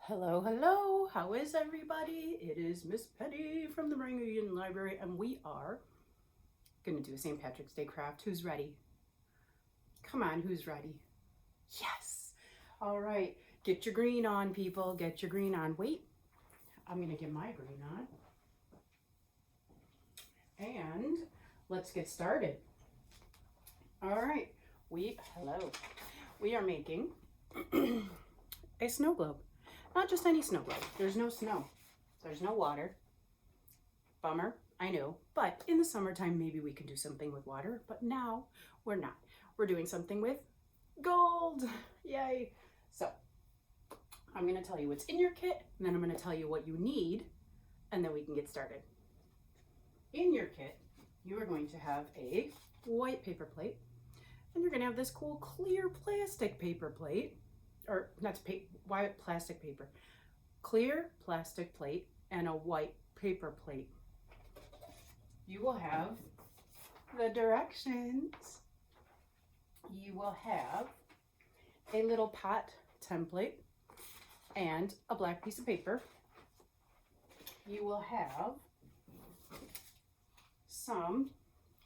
Hello, hello. How is everybody? It is Miss Penny from the Marengo-Union Library, and we are going to do a St. Patrick's Day craft. Who's ready? Come on, who's ready? Yes. All right. Get your green on, people. Get your green on. Wait, I'm going to get my green on. And let's get started. All right. Hello. We are making a snow globe. Not just any snow globe. There's no snow. There's no water. Bummer, I know. But in the summertime, maybe we can do something with water. But now we're not. We're doing something with gold. Yay. So I'm going to tell you what's in your kit. And then I'm going to tell you what you need. And then we can get started. In your kit, you are going to have a white paper plate. And you're going to have this cool clear plastic paper plate. Or not white plastic paper, clear plastic plate and a white paper plate. You will have the directions. You will have a little pot template and a black piece of paper. You will have some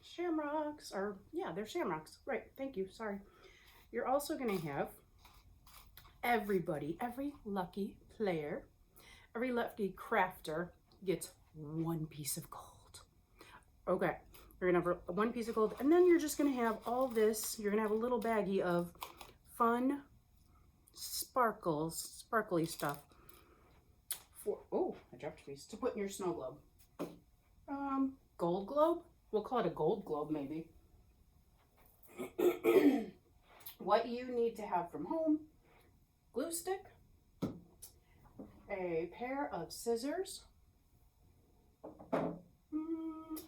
shamrocks, or yeah, they're shamrocks. Right, thank you, sorry. You're also gonna have everybody, every lucky player, every lucky crafter gets one piece of gold. Okay, you're gonna have one piece of gold, and then you're just gonna have all this. You're gonna have a little baggie of fun sparkly stuff. Oh, I dropped a piece to put in your snow globe. Gold globe? We'll call it a gold globe, maybe. What you need to have from home: glue stick, a pair of scissors,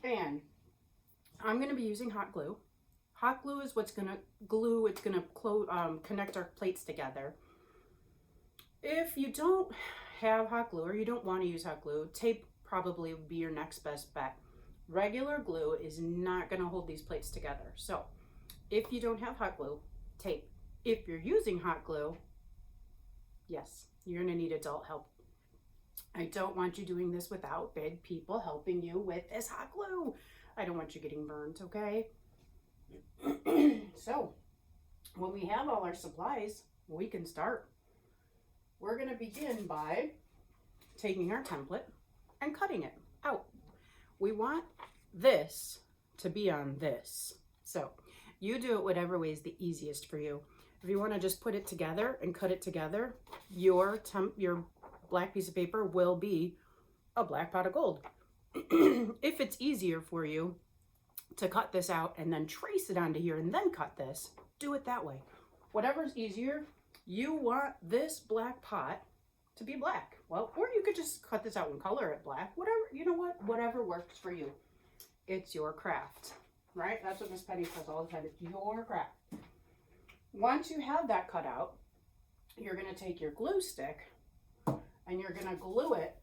and I'm going to be using hot glue. Hot glue is what's going to glue, it's going to connect our plates together. If you don't have hot glue, or you don't want to use hot glue, tape probably would be your next best bet. Regular glue is not going to hold these plates together. So if you don't have hot glue, tape. If you're using hot glue, yes, you're going to need adult help. I don't want you doing this without big people helping you with this hot glue. I don't want you getting burned, okay? So, when we have all our supplies, we can start. We're going to begin by taking our template and cutting it out. We want this to be on this. So, you do it whatever way is the easiest for you. If you want to just put it together and cut it together, your black piece of paper will be a black pot of gold. If it's easier for you to cut this out and then trace it onto here and then cut this, do it that way. Whatever's easier, you want this black pot to be black. Well, or you could just cut this out and color it black. Whatever, you know what? Whatever works for you. It's your craft, right? That's what Miss Penny says all the time. It's your craft. Once you have that cut out, you're going to take your glue stick and you're going to glue it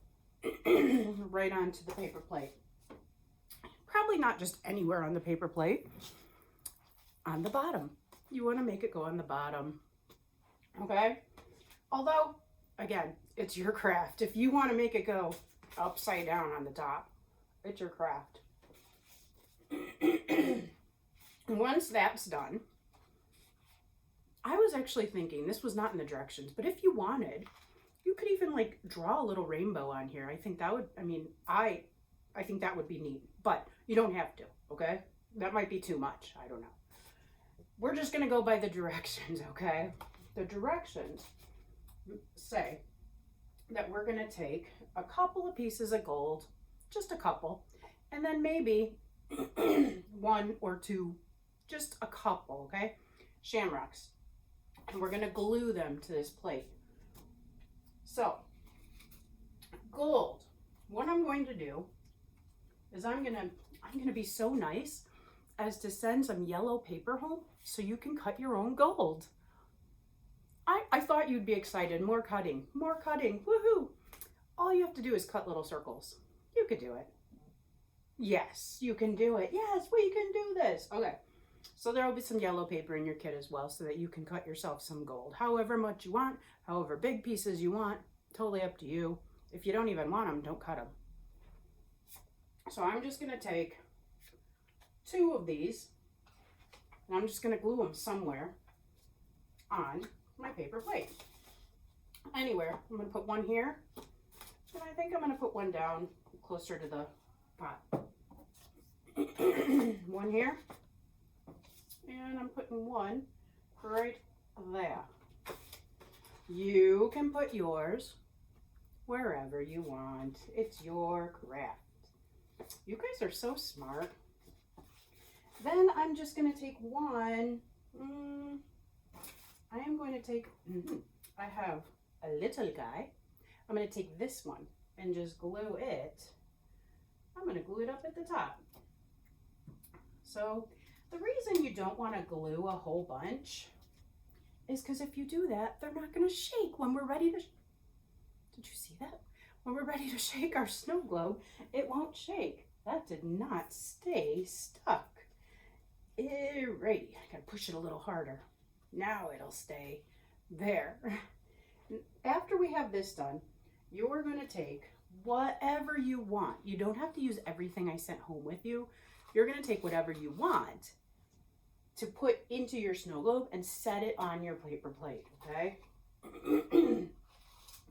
right onto the paper plate. Probably not just anywhere on the paper plate. On the bottom. You want to make it go on the bottom. Okay? Although, again, it's your craft. If you want to make it go upside down on the top, it's your craft. Once that's done, I was actually thinking, this was not in the directions, but if you wanted, you could even like draw a little rainbow on here. I think that would, I think that would be neat, but you don't have to, okay? That might be too much. I don't know. We're just going to go by the directions, okay? The directions say that we're going to take a couple of pieces of gold, just a couple, and then maybe one or two, just a couple, okay? Shamrocks. And we're going to glue them to this plate. So, gold. What I'm going to do is I'm going to be so nice as to send some yellow paper home so you can cut your own gold. I thought you'd be excited. More cutting, woohoo. All you have to do is cut little circles. You could do it. Yes, you can do it. Yes, we can do this. Okay. So there will be some yellow paper in your kit as well so that you can cut yourself some gold. However much you want, however big pieces you want, Totally up to you. If you don't even want them, don't cut them. So I'm just going to take 2 of these, and I'm just going to glue them somewhere on my paper plate. Anywhere. I'm going to put one here, and I think I'm going to put one down closer to the pot. One here, and I'm putting one right there. You can put yours wherever you want. It's your craft. You guys are so smart. Then I'm just going to take one. I am going to take, I have a little guy. I'm going to take this one and just glue it. I'm going to glue it up at the top. So the reason you don't want to glue a whole bunch is because if you do that, they're not going to shake when we're ready to, did you see that? When we're ready to shake our snow globe, it won't shake. That did not stay stuck. Alrighty, I gotta push it a little harder. Now it'll stay there. After we have this done, you're gonna take whatever you want. You don't have to use everything I sent home with you. You're gonna take whatever you want to put into your snow globe and set it on your paper plate, okay?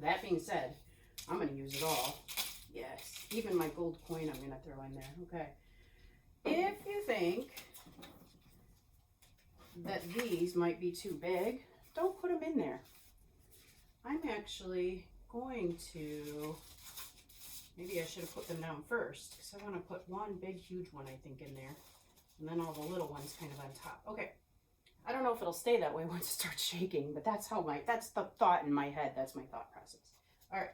That being said, I'm gonna use it all. Yes, even my gold coin I'm gonna throw in there, okay? If you think that these might be too big, don't put them in there. I'm actually going to, maybe I should have put them down first, because I want to put one big huge one I think in there, and then all the little ones kind of on top. Okay, I don't know if it'll stay that way once it starts shaking, but that's how that's the thought in my head. That's my thought process. All right,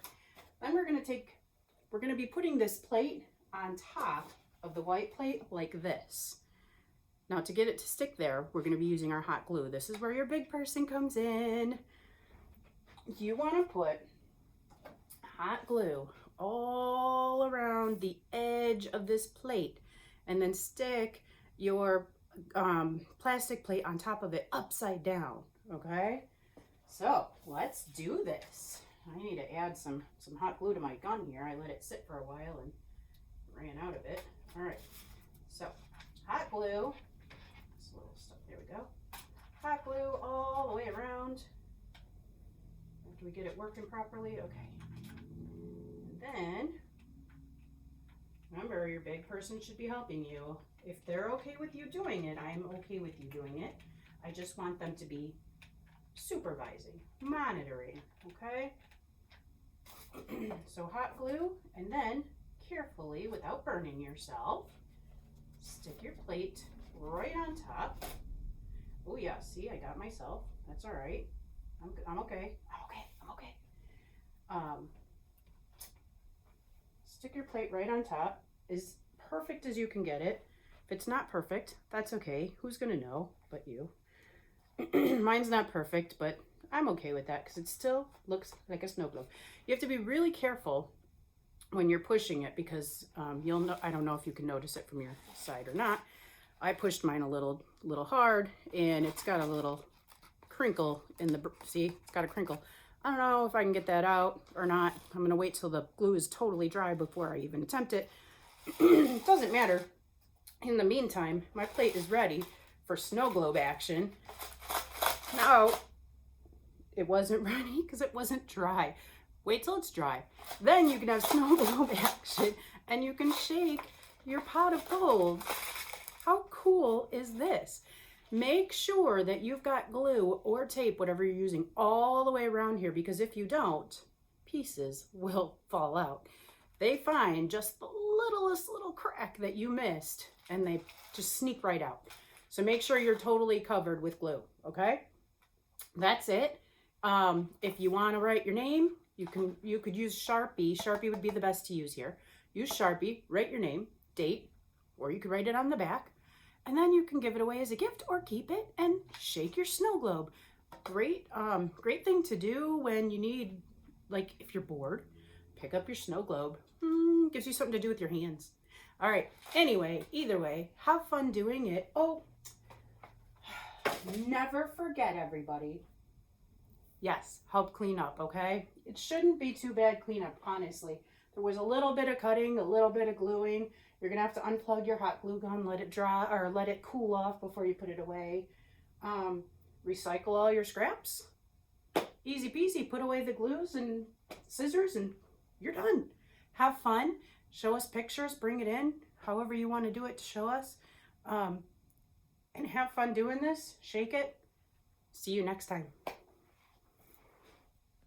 then we're going to be putting this plate on top of the white plate like this. Now to get it to stick there, we're going to be using our hot glue. This is where your big person comes in. You want to put hot glue all around the edge of this plate and then stick your plastic plate on top of it upside down, okay? So let's do this. I need to add some hot glue to my gun here. I let it sit for a while and ran out of it. All right, so hot glue. This little stuff, there we go. Hot glue all the way around. After we get it working properly, okay. And then, remember, your big person should be helping you. If they're okay with you doing it, I'm okay with you doing it. I just want them to be supervising, monitoring, okay? So hot glue, and then carefully, without burning yourself, stick your plate right on top. Oh yeah, see, I got myself. That's all right. I'm okay. I'm okay. Stick your plate right on top, as perfect as you can get it. If it's not perfect, that's okay. Who's gonna know but you? Mine's not perfect, but I'm okay with that because it still looks like a snow globe. You have to be really careful when you're pushing it because you'll know. I don't know if you can notice it from your side or not. I pushed mine a little hard, and it's got a little crinkle in the. See, it's got a crinkle. I don't know if I can get that out or not. I'm gonna wait till the glue is totally dry before I even attempt it. It doesn't matter. In the meantime, my plate is ready for snow globe action. Now, it wasn't ready because it wasn't dry. Wait till it's dry. Then you can have snow globe action and you can shake your pot of gold. How cool is this? Make sure that you've got glue or tape, whatever you're using, all the way around here, because if you don't, pieces will fall out. They find just the littlest little crack that you missed and they just sneak right out. So make sure you're totally covered with glue, okay? That's it. If you want to write your name, you could use Sharpie. Sharpie would be the best to use here. Use Sharpie, write your name, date, or you could write it on the back, and then you can give it away as a gift or keep it and shake your snow globe. Great thing to do when you need, like if you're bored, pick up your snow globe. Gives you something to do with your hands. All right, anyway, either way, have fun doing it. Oh, never forget, everybody, Yes, help clean up, okay? It shouldn't be too bad cleanup, honestly. There was a little bit of cutting, a little bit of gluing. You're gonna have to unplug your hot glue gun, let it dry or let it cool off before you put it away. Recycle all your scraps. Easy peasy, put away the glues and scissors and you're done. Have fun, show us pictures, bring it in, however you want to do it to show us. And have fun doing this, shake it. See you next time.